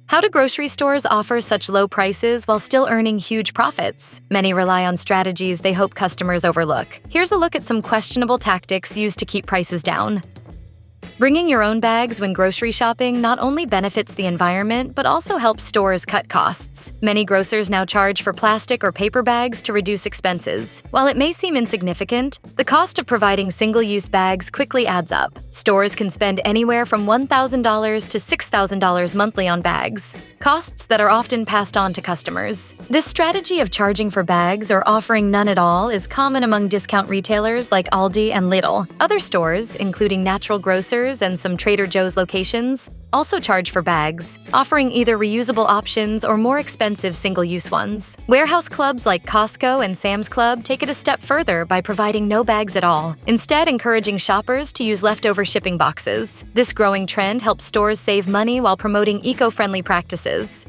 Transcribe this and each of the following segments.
How do grocery stores offer such low prices while still earning huge profits? Many rely on strategies they hope customers overlook. Here's a look at some questionable tactics used to keep prices down. Bringing your own bags when grocery shopping not only benefits the environment, but also helps stores cut costs. Many grocers now charge for plastic or paper bags to reduce expenses. While it may seem insignificant, the cost of providing single-use bags quickly adds up. Stores can spend anywhere from $1,000 to $6,000 monthly on bags, costs that are often passed on to customers. This strategy of charging for bags or offering none at all is common among discount retailers like Aldi and Lidl. Other stores, including natural grocers and some Trader Joe's locations, also charge for bags, offering either reusable options or more expensive single-use ones. Warehouse clubs like Costco and Sam's Club take it a step further by providing no bags at all, instead encouraging shoppers to use leftover shipping boxes. This growing trend helps stores save money while promoting eco-friendly practices.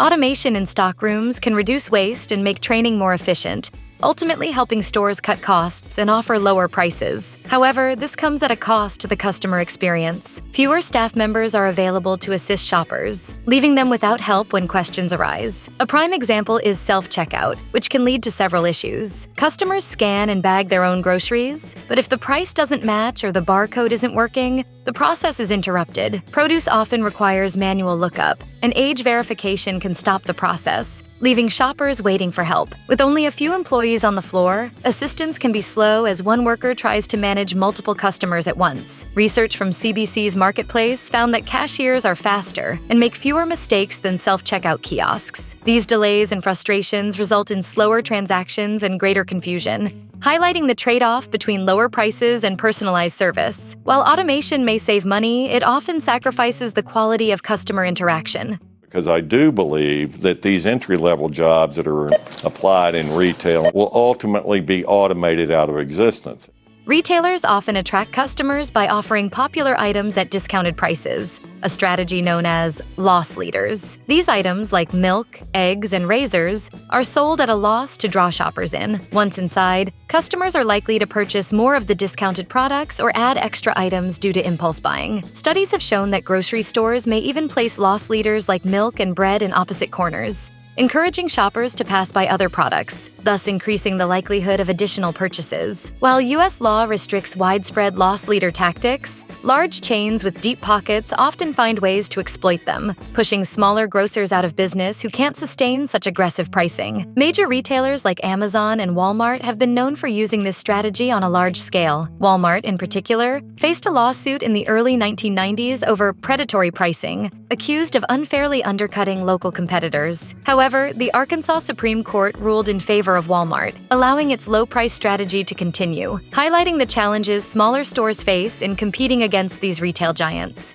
Automation in stockrooms can reduce waste and make training more efficient, ultimately helping stores cut costs and offer lower prices. However, this comes at a cost to the customer experience. Fewer staff members are available to assist shoppers, leaving them without help when questions arise. A prime example is self-checkout, which can lead to several issues. Customers scan and bag their own groceries, but if the price doesn't match or the barcode isn't working, the process is interrupted. Produce often requires manual lookup, and age verification can stop the process, leaving shoppers waiting for help. With only a few employees on the floor, assistance can be slow as one worker tries to manage multiple customers at once. Research from CBC's Marketplace found that cashiers are faster and make fewer mistakes than self-checkout kiosks. These delays and frustrations result in slower transactions and greater confusion, highlighting the trade-off between lower prices and personalized service. While automation may save money, it often sacrifices the quality of customer interaction. Because I do believe that these entry-level jobs that are applied in retail will ultimately be automated out of existence. Retailers often attract customers by offering popular items at discounted prices, a strategy known as loss leaders. These items, like milk, eggs, and razors, are sold at a loss to draw shoppers in. Once inside, customers are likely to purchase more of the discounted products or add extra items due to impulse buying. Studies have shown that grocery stores may even place loss leaders like milk and bread in opposite corners, encouraging shoppers to pass by other products, thus increasing the likelihood of additional purchases. While U.S. law restricts widespread loss leader tactics, large chains with deep pockets often find ways to exploit them, pushing smaller grocers out of business who can't sustain such aggressive pricing. Major retailers like Amazon and Walmart have been known for using this strategy on a large scale. Walmart, in particular, faced a lawsuit in the early 1990s over predatory pricing, accused of unfairly undercutting local competitors. However, the Arkansas Supreme Court ruled in favor of Walmart, allowing its low-price strategy to continue, highlighting the challenges smaller stores face in competing against these retail giants.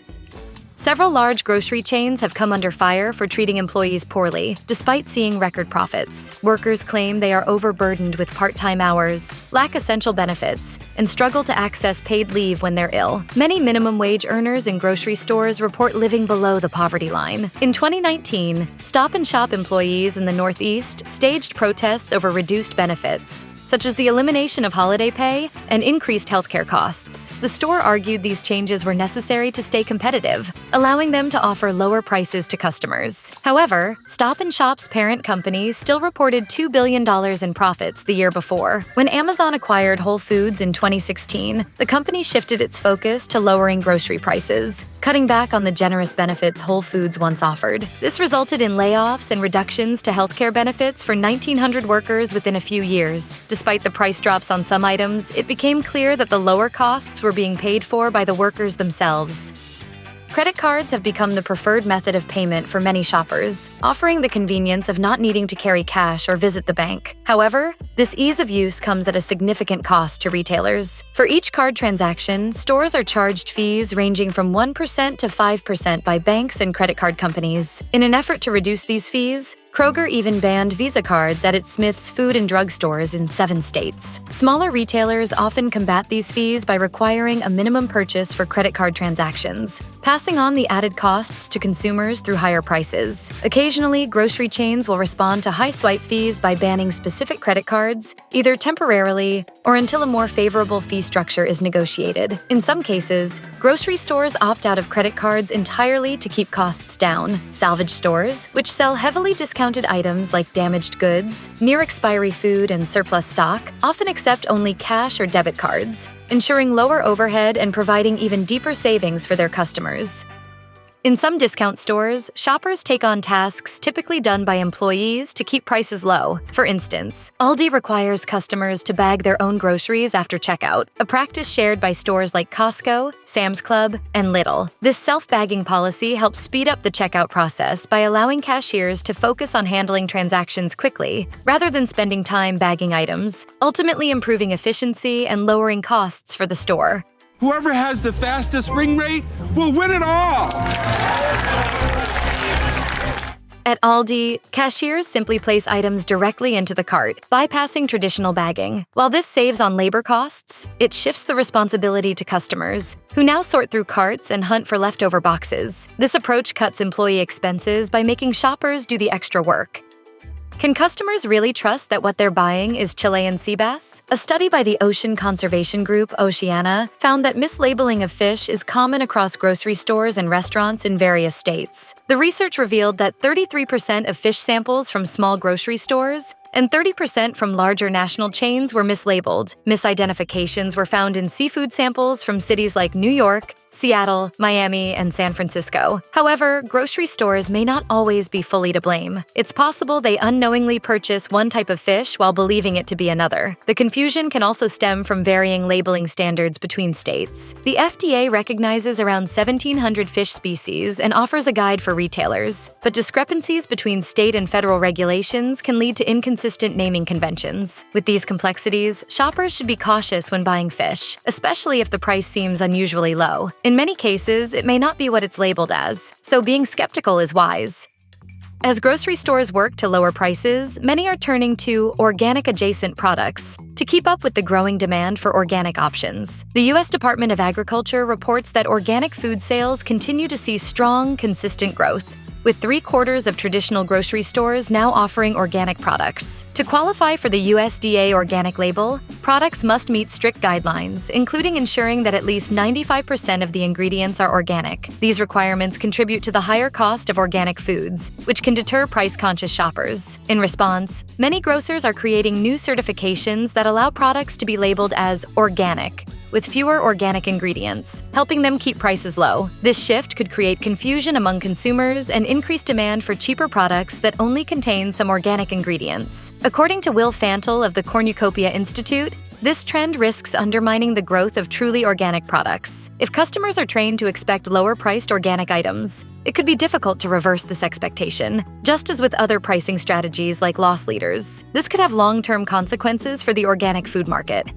Several large grocery chains have come under fire for treating employees poorly, despite seeing record profits. Workers claim they are overburdened with part-time hours, lack essential benefits, and struggle to access paid leave when they're ill. Many minimum wage earners in grocery stores report living below the poverty line. In 2019, Stop and Shop employees in the Northeast staged protests over reduced benefits, such as the elimination of holiday pay and increased healthcare costs. The store argued these changes were necessary to stay competitive, allowing them to offer lower prices to customers. However, Stop & Shop's parent company still reported $2 billion in profits the year before. When Amazon acquired Whole Foods in 2016, the company shifted its focus to lowering grocery prices, cutting back on the generous benefits Whole Foods once offered. This resulted in layoffs and reductions to healthcare benefits for 1,900 workers within a few years. Despite the price drops on some items, it became clear that the lower costs were being paid for by the workers themselves. Credit cards have become the preferred method of payment for many shoppers, offering the convenience of not needing to carry cash or visit the bank. However, this ease of use comes at a significant cost to retailers. For each card transaction, stores are charged fees ranging from 1% to 5% by banks and credit card companies. In an effort to reduce these fees, Kroger even banned Visa cards at its Smith's food and drug stores in 7 states. Smaller retailers often combat these fees by requiring a minimum purchase for credit card transactions, passing on the added costs to consumers through higher prices. Occasionally, grocery chains will respond to high swipe fees by banning specific credit cards, either temporarily or until a more favorable fee structure is negotiated. In some cases, grocery stores opt out of credit cards entirely to keep costs down. Salvage stores, which sell heavily discounted items like damaged goods, near-expiry food, and surplus stock, often accept only cash or debit cards, ensuring lower overhead and providing even deeper savings for their customers. In some discount stores, shoppers take on tasks typically done by employees to keep prices low. For instance, Aldi requires customers to bag their own groceries after checkout, a practice shared by stores like Costco, Sam's Club, and Lidl. This self-bagging policy helps speed up the checkout process by allowing cashiers to focus on handling transactions quickly, rather than spending time bagging items, ultimately improving efficiency and lowering costs for the store. Whoever has the fastest spring rate will win it all! At Aldi, cashiers simply place items directly into the cart, bypassing traditional bagging. While this saves on labor costs, it shifts the responsibility to customers, who now sort through carts and hunt for leftover boxes. This approach cuts employee expenses by making shoppers do the extra work. Can customers really trust that what they're buying is Chilean sea bass? A study by the ocean conservation group Oceana found that mislabeling of fish is common across grocery stores and restaurants in various states. The research revealed that 33% of fish samples from small grocery stores and 30% from larger national chains were mislabeled. Misidentifications were found in seafood samples from cities like New York, Seattle, Miami, and San Francisco. However, grocery stores may not always be fully to blame. It's possible they unknowingly purchase one type of fish while believing it to be another. The confusion can also stem from varying labeling standards between states. The FDA recognizes around 1,700 fish species and offers a guide for retailers, but discrepancies between state and federal regulations can lead to inconsistent naming conventions. With these complexities, shoppers should be cautious when buying fish, especially if the price seems unusually low. In many cases, it may not be what it's labeled as, so being skeptical is wise. As grocery stores work to lower prices, many are turning to organic-adjacent products to keep up with the growing demand for organic options. The U.S. Department of Agriculture reports that organic food sales continue to see strong, consistent growth, with 3/4 of traditional grocery stores now offering organic products. To qualify for the USDA organic label, products must meet strict guidelines, including ensuring that at least 95% of the ingredients are organic. These requirements contribute to the higher cost of organic foods, which can deter price-conscious shoppers. In response, many grocers are creating new certifications that allow products to be labeled as organic, with fewer organic ingredients, helping them keep prices low. This shift could create confusion among consumers and increase demand for cheaper products that only contain some organic ingredients. According to Will Fantle of the Cornucopia Institute, this trend risks undermining the growth of truly organic products. If customers are trained to expect lower-priced organic items, it could be difficult to reverse this expectation. Just as with other pricing strategies like loss leaders, this could have long-term consequences for the organic food market.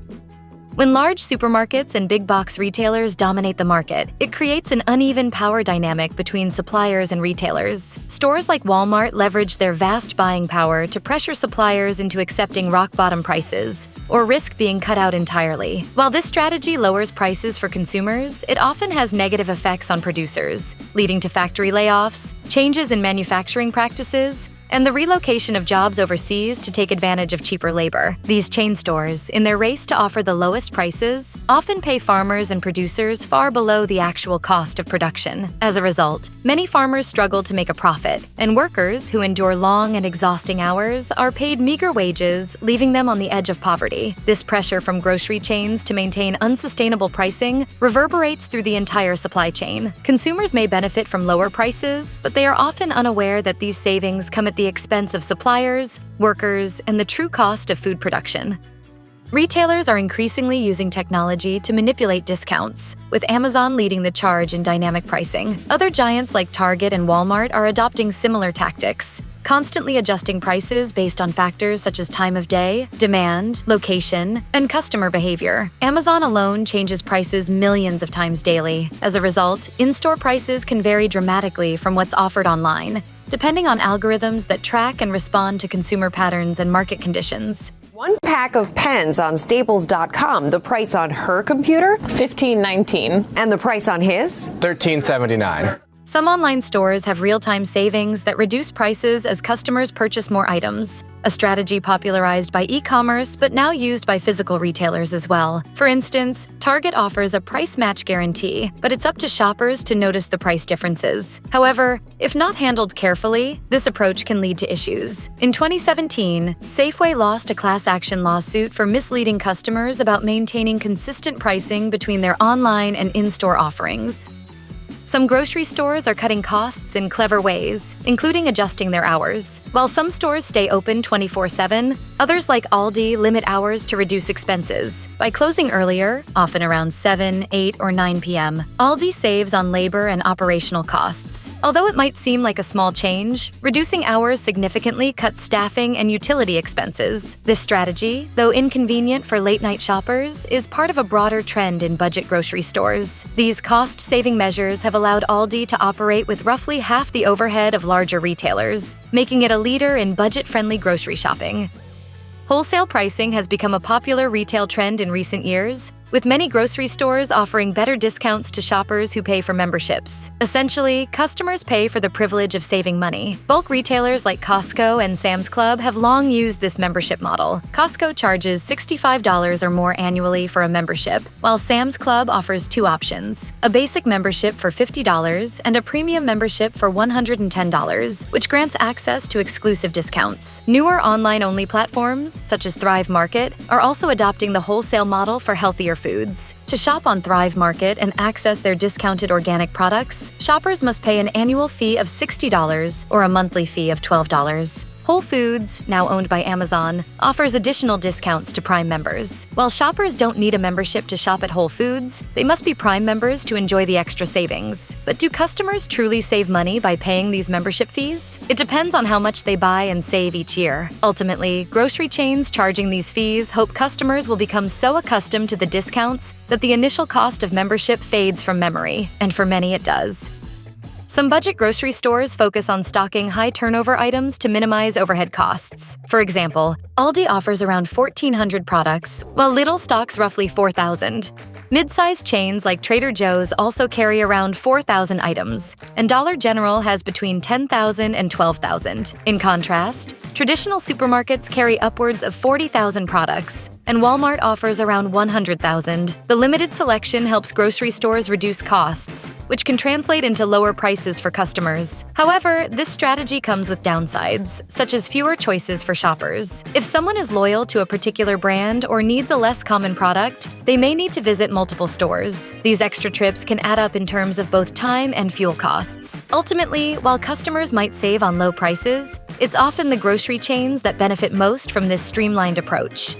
When large supermarkets and big box retailers dominate the market, it creates an uneven power dynamic between suppliers and retailers. Stores like Walmart leverage their vast buying power to pressure suppliers into accepting rock-bottom prices, or risk being cut out entirely. While this strategy lowers prices for consumers, it often has negative effects on producers, leading to factory layoffs, changes in manufacturing practices, and the relocation of jobs overseas to take advantage of cheaper labor. These chain stores, in their race to offer the lowest prices, often pay farmers and producers far below the actual cost of production. As a result, many farmers struggle to make a profit, and workers who endure long and exhausting hours are paid meager wages, leaving them on the edge of poverty. This pressure from grocery chains to maintain unsustainable pricing reverberates through the entire supply chain. Consumers may benefit from lower prices, but they are often unaware that these savings come at the expense of suppliers, workers, and the true cost of food production. Retailers are increasingly using technology to manipulate discounts, with Amazon leading the charge in dynamic pricing. Other giants like Target and Walmart are adopting similar tactics, constantly adjusting prices based on factors such as time of day, demand, location, and customer behavior. Amazon alone changes prices millions of times daily. As a result, in-store prices can vary dramatically from what's offered online, depending on algorithms that track and respond to consumer patterns and market conditions. One pack of pens on Staples.com. The price on her computer? $15.19. And the price on his? $13.79. Some online stores have real-time savings that reduce prices as customers purchase more items, a strategy popularized by e-commerce but now used by physical retailers as well. For instance, Target offers a price match guarantee, but it's up to shoppers to notice the price differences. However, if not handled carefully, this approach can lead to issues. In 2017, Safeway lost a class action lawsuit for misleading customers about maintaining consistent pricing between their online and in-store offerings. Some grocery stores are cutting costs in clever ways, including adjusting their hours. While some stores stay open 24/7, others like Aldi limit hours to reduce expenses. By closing earlier, often around 7, 8, or 9 p.m., Aldi saves on labor and operational costs. Although it might seem like a small change, reducing hours significantly cuts staffing and utility expenses. This strategy, though inconvenient for late-night shoppers, is part of a broader trend in budget grocery stores. These cost-saving measures have allowed Aldi to operate with roughly half the overhead of larger retailers, making it a leader in budget-friendly grocery shopping. Wholesale pricing has become a popular retail trend in recent years, with many grocery stores offering better discounts to shoppers who pay for memberships. Essentially, customers pay for the privilege of saving money. Bulk retailers like Costco and Sam's Club have long used this membership model. Costco charges $65 or more annually for a membership, while Sam's Club offers two options: a basic membership for $50 and a premium membership for $110, which grants access to exclusive discounts. Newer online-only platforms, such as Thrive Market, are also adopting the wholesale model for healthier foods. To shop on Thrive Market and access their discounted organic products, shoppers must pay an annual fee of $60 or a monthly fee of $12. Whole Foods, now owned by Amazon, offers additional discounts to Prime members. While shoppers don't need a membership to shop at Whole Foods, they must be Prime members to enjoy the extra savings. But do customers truly save money by paying these membership fees? It depends on how much they buy and save each year. Ultimately, grocery chains charging these fees hope customers will become so accustomed to the discounts that the initial cost of membership fades from memory, and for many it does. Some budget grocery stores focus on stocking high-turnover items to minimize overhead costs. For example, Aldi offers around 1,400 products, while Lidl stocks roughly 4,000. Mid-sized chains like Trader Joe's also carry around 4,000 items, and Dollar General has between 10,000 and 12,000. In contrast, traditional supermarkets carry upwards of 40,000 products, and Walmart offers around 100,000. The limited selection helps grocery stores reduce costs, which can translate into lower prices for customers. However, this strategy comes with downsides, such as fewer choices for shoppers. If someone is loyal to a particular brand or needs a less common product, they may need to visit multiple stores. These extra trips can add up in terms of both time and fuel costs. Ultimately, while customers might save on low prices, it's often the grocery chains that benefit most from this streamlined approach.